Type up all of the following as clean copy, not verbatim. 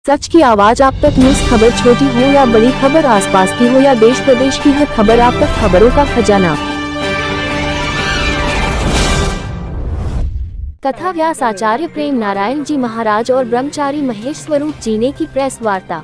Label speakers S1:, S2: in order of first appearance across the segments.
S1: सच की आवाज आप तक। न्यूज खबर छोटी हो या बड़ी खबर, आसपास की हो या देश प्रदेश की, हर खबर आप तक। खबरों का खजाना। कथा व्यास आचार्य प्रेम नारायण जी महाराज और ब्रह्मचारी महेश स्वरूप जी ने की प्रेस वार्ता।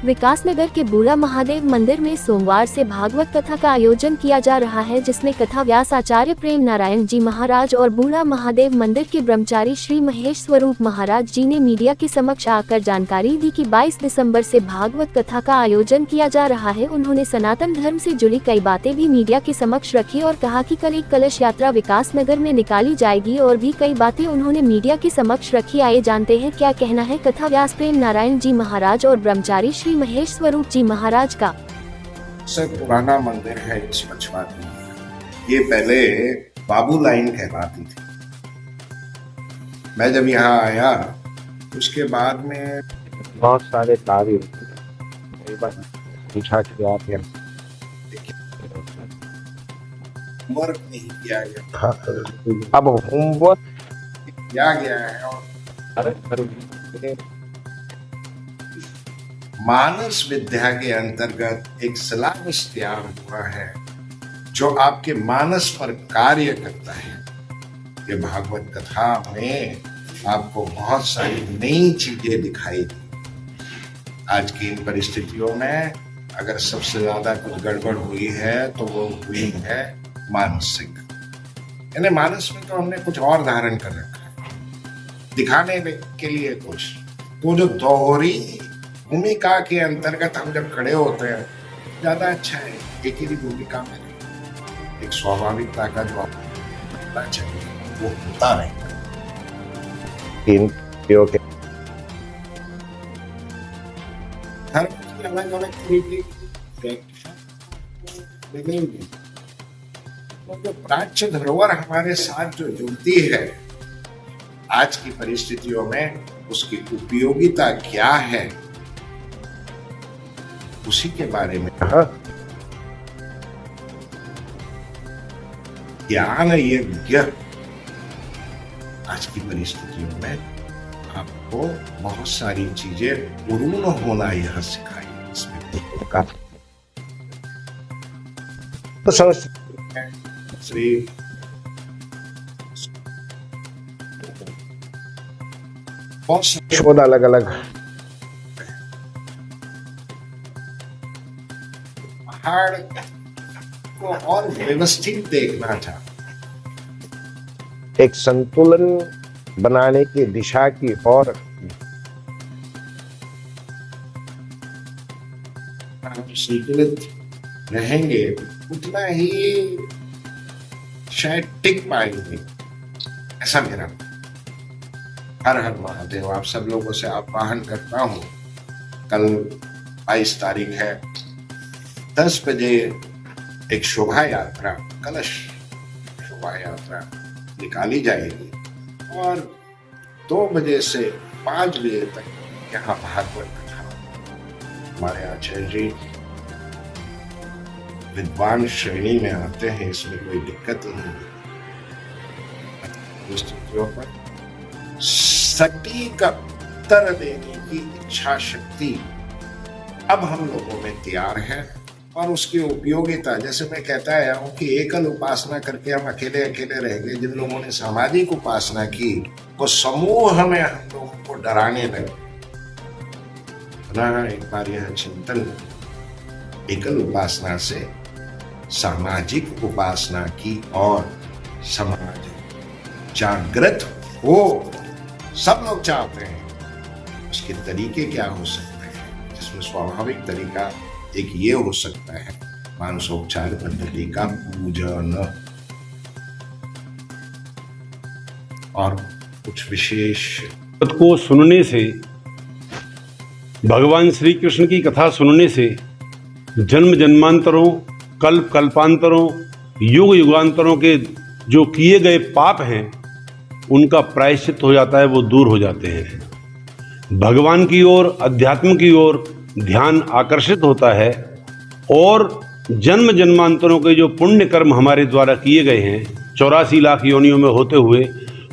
S1: विकासनगर के बूढ़ा महादेव मंदिर में सोमवार से भागवत कथा का आयोजन किया जा रहा है, जिसमें कथा व्यास आचार्य प्रेम नारायण जी महाराज और बूढ़ा महादेव मंदिर के ब्रह्मचारी श्री महेश स्वरूप महाराज जी ने मीडिया के समक्ष आकर जानकारी दी कि 22 दिसंबर से भागवत कथा का आयोजन किया जा रहा है। उन्होंने सनातन धर्म से जुड़ी कई बातें भी मीडिया के समक्ष रखी और कहा कि कल एक कलश यात्रा विकासनगर में निकाली जाएगी और भी कई बातें उन्होंने मीडिया के समक्ष रखी। आइए जानते हैं क्या कहना है कथा व्यास प्रेम नारायण जी महाराज और ब्रह्मचारी श्री महेश स्वरूप जी महाराज का।
S2: सबसे पुराना मंदिर है इस पचवाटी में। ये पहले बाबू लाइन कहलाती थी। मैं जब यहाँ आया उसके बाद में
S3: बहुत सारे कार्य पूछा कि आप
S2: होमवर्क नहीं किया गया,
S3: अब होमवर्क
S2: किया गया है और मानस विद्या के अंतर्गत एक सिलेबस तैयार हुआ है जो आपके मानस पर कार्य करता है। ये भागवत कथा में आपको बहुत सारी नई चीजें दिखाई दी। आज की इन परिस्थितियों में अगर सबसे ज्यादा कुछ गड़बड़ हुई है तो वो हुई है मानसिक। यानी मानस में तो हमने कुछ और धारण कर रखा है दिखाने के लिए कुछ। तो जो दोहरी भूमिका के अंतर्गत हम जब खड़े होते हैं ज्यादा अच्छा है एक ही भूमिका में एक स्वाभाविकता का जो होना चाहिए वो होता नहीं। हर अलग अलग तरीके की जो प्राच्य धरोहर हमारे साथ जो जुड़ती है आज की परिस्थितियों में उसकी उपयोगिता क्या है उसी के बारे में ज्ञान यज्ञ आज की परिस्थितियों में आपको बहुत सारी चीजें पूर्ण होना यह सिखाई। इसमें श्री
S3: शोध अलग अलग
S2: पहाड़ को और व्यवस्थित देखना था,
S3: एक संतुलन बनाने की दिशा की ओर
S2: हम संतुलित रहेंगे उतना ही शायद टिक पाएंगे, ऐसा मेरा। हर हर महादेव। आप सब लोगों से आह्वान करता हूं, कल 22 तारीख है, 10 बजे एक शोभा यात्रा, कलश शोभा यात्रा निकाली जाएगी और 2 बजे से 5 बजे तक यहाँ भागवत कथा। हमारे आचार्य जी विद्वान श्रेणी में आते हैं, इसमें कोई दिक्कत नहीं है। स्थितियों पर सटीक उत्तर देने की इच्छा शक्ति अब हम लोगों में तैयार है और उसकी उपयोगिता, जैसे मैं कहता आया हूं कि एकल उपासना करके हम अकेले अकेले रह गए। जिन लोगों ने सामाजिक उपासना की वो समूह में हम लोगों को डराने लगे। एक बार यह चिंतन एकल उपासना से सामाजिक उपासना की और समाज जागृत हो, सब लोग चाहते हैं। उसके तरीके क्या हो सकते हैं, जिसमें स्वाभाविक तरीका एक ये हो सकता है मानसोपचार पद्धति का पूजन और कुछ विशेष
S4: को सुनने से, भगवान श्री कृष्ण की कथा सुनने से जन्म जन्मांतरों, कल्प कल्पांतरों, युग युगांतरों के जो किए गए पाप हैं उनका प्रायश्चित हो जाता है, वो दूर हो जाते हैं। भगवान की ओर, अध्यात्म की ओर ध्यान आकर्षित होता है और जन्म जन्मांतरों के जो पुण्य कर्म हमारे द्वारा किए गए हैं 84 लाख योनियों में होते हुए,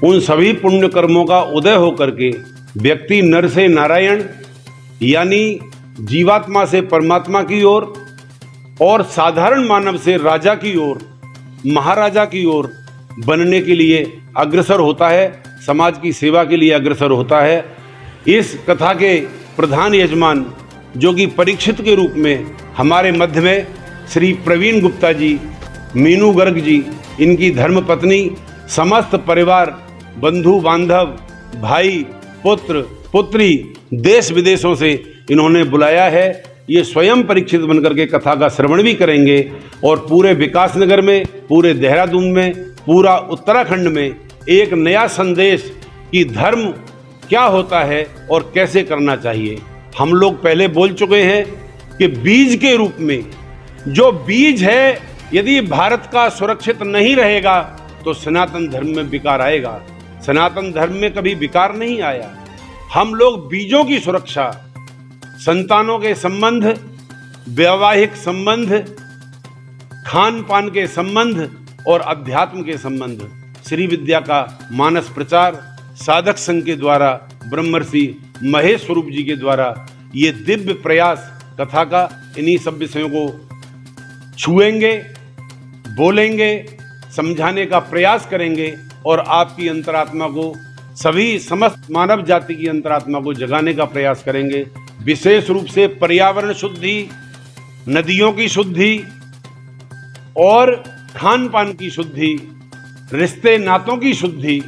S4: उन सभी पुण्य कर्मों का उदय होकर के व्यक्ति नर से नारायण यानी जीवात्मा से परमात्मा की ओर और साधारण मानव से राजा की ओर, महाराजा की ओर बनने के लिए अग्रसर होता है, समाज की सेवा के लिए अग्रसर होता है। इस कथा के प्रधान यजमान जो कि परीक्षित के रूप में हमारे मध्य में श्री प्रवीण गुप्ता जी, मीनू गर्ग जी, इनकी धर्मपत्नी, समस्त परिवार, बंधु बांधव, भाई, पुत्र पुत्री, देश विदेशों से इन्होंने बुलाया है। ये स्वयं परीक्षित बनकर के कथा का श्रवण भी करेंगे और पूरे विकासनगर में, पूरे देहरादून में, पूरा उत्तराखंड में एक नया संदेश कि धर्म क्या होता है और कैसे करना चाहिए। हम लोग पहले बोल चुके हैं कि बीज के रूप में जो बीज है, यदि भारत का सुरक्षित नहीं रहेगा तो सनातन धर्म में विकार आएगा। सनातन धर्म में कभी विकार नहीं आया। हम लोग बीजों की सुरक्षा, संतानों के संबंध, वैवाहिक संबंध, खान पान के संबंध और अध्यात्म के संबंध, श्री विद्या का मानस प्रचार साधक संघ के द्वारा, ब्रह्मर्षि महेश स्वरूप जी के द्वारा ये दिव्य प्रयास कथा का, इन्हीं सब विषयों को छुएंगे, बोलेंगे, समझाने का प्रयास करेंगे और आपकी अंतरात्मा को, सभी समस्त मानव जाति की अंतरात्मा को जगाने का प्रयास करेंगे। विशेष रूप से पर्यावरण शुद्धि, नदियों की शुद्धि और खान पान की शुद्धि, रिश्ते नातों की शुद्धि,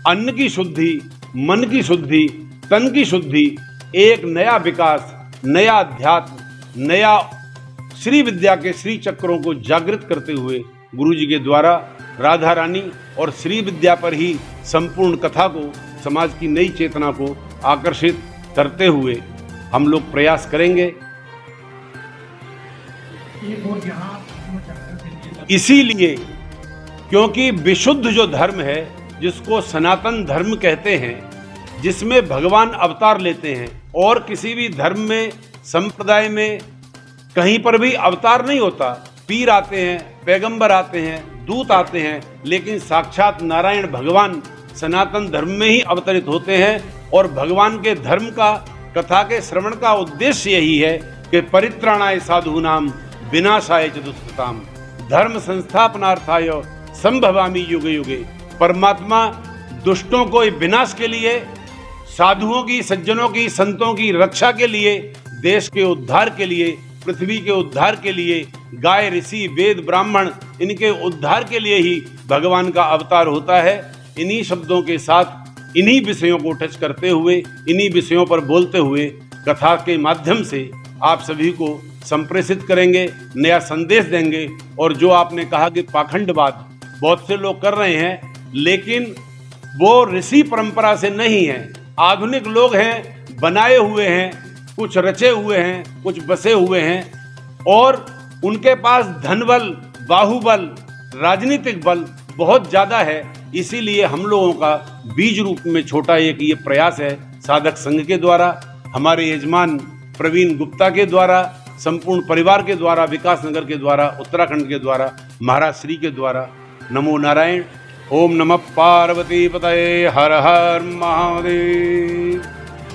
S4: अन्न की शुद्धि, मन की शुद्धि, तन की शुद्धि, एक नया विकास, नया अध्यात्म, नया श्री विद्या के श्री चक्रों को जागृत करते हुए गुरु जी के द्वारा राधा रानी और श्री विद्या पर ही संपूर्ण कथा को, समाज की नई चेतना को आकर्षित करते हुए हम लोग प्रयास करेंगे। इसीलिए क्योंकि विशुद्ध जो धर्म है, जिसको सनातन धर्म कहते हैं, जिसमें भगवान अवतार लेते हैं, और किसी भी धर्म में, संप्रदाय में कहीं पर भी अवतार नहीं होता। पीर आते हैं, पैगंबर आते हैं, दूत आते हैं, लेकिन साक्षात नारायण भगवान सनातन धर्म में ही अवतरित होते हैं। और भगवान के धर्म का, कथा के श्रवण का उद्देश्य यही है कि परित्राणाय साधूनाम विनाशाय च दुष्कृताम धर्म संस्थापनार्थाय संभवामि युगे युगे। परमात्मा दुष्टों को विनाश के लिए, साधुओं की, सज्जनों की, संतों की रक्षा के लिए, देश के उद्धार के लिए, पृथ्वी के उद्धार के लिए, गाय, ऋषि, वेद, ब्राह्मण, इनके उद्धार के लिए ही भगवान का अवतार होता है। इन्हीं शब्दों के साथ, इन्हीं विषयों को टच करते हुए, इन्हीं विषयों पर बोलते हुए कथा के माध्यम से आप सभी को संप्रेषित करेंगे, नया संदेश देंगे। और जो आपने कहा कि पाखंडवाद बहुत से लोग कर रहे हैं, लेकिन वो ऋषि परंपरा से नहीं है, आधुनिक लोग हैं, बनाए हुए हैं, कुछ रचे हुए हैं, कुछ बसे हुए हैं, और उनके पास धनबल, बाहुबल, राजनीतिक बल बहुत ज़्यादा है। इसीलिए हम लोगों का बीज रूप में छोटा एक ये प्रयास है, साधक संघ के द्वारा, हमारे यजमान प्रवीण गुप्ता के द्वारा, संपूर्ण परिवार के द्वारा, विकासनगर के द्वारा, उत्तराखंड के द्वारा, महाराज श्री के द्वारा। नमो नारायण। ओम नमः पार्वती पतये। हर हर महादेव।